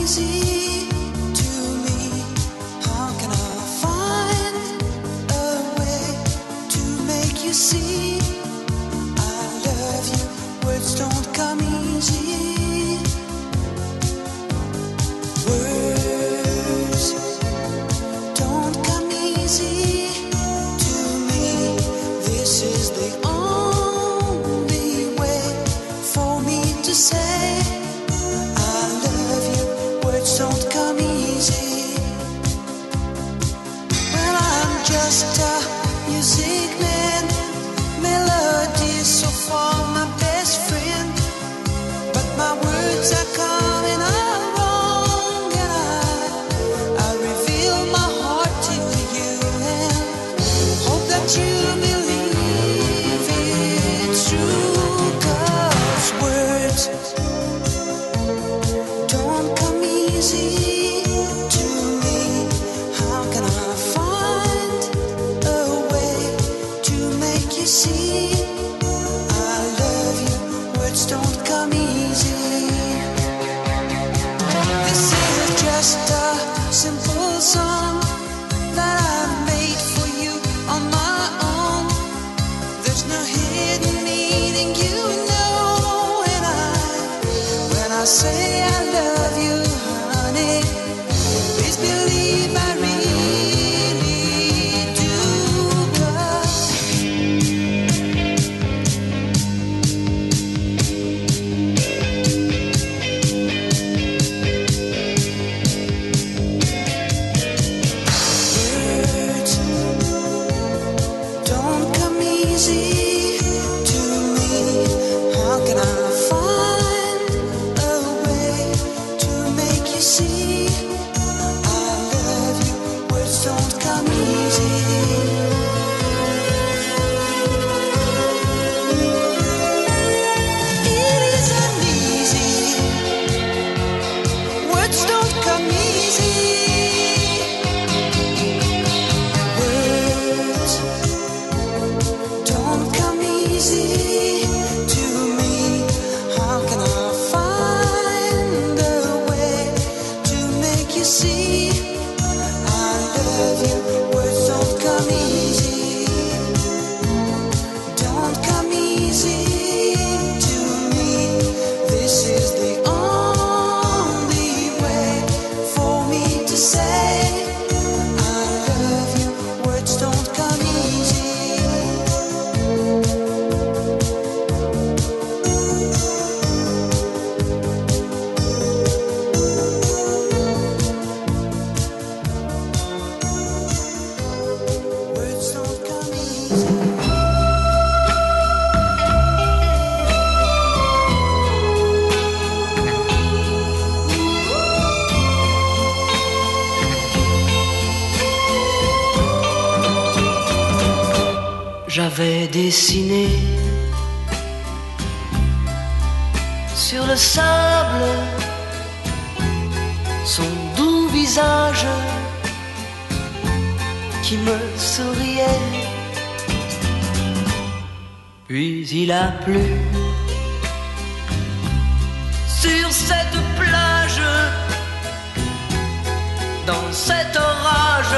easy to me. How can I find a way to make you see I love you? Words don't come easy. Words don't come easy to me. This is the only way for me to say I love you. Words don't come easy. Well, I'm just a music man. Melody so far my best friend, but my words are coming out wrong, and I reveal my heart to you and hope that you believe it's true. 'Cause words don't come easy to me. How can I find a way to make you see I love you? Words don't come easy. This is just a simple song that I made for you on my own. There's no hidden meaning, you know, and when I say I love you, honey, please believe I really do. 'Cause words don't come easy to me. How can I find a way to make you see I love you? Words don't come easy. It isn't easy. Words don't come easy. Words don't come easy to me. How can I find a way to make you see I love you? Words don't come easy. Don't come easy to me. This is the only way for me to say I love you. Words don't come easy. Words don't come easy. J'avais dessiné sur le sable son doux visage qui me souriait. Puis il a plu sur cette plage, dans cet orage.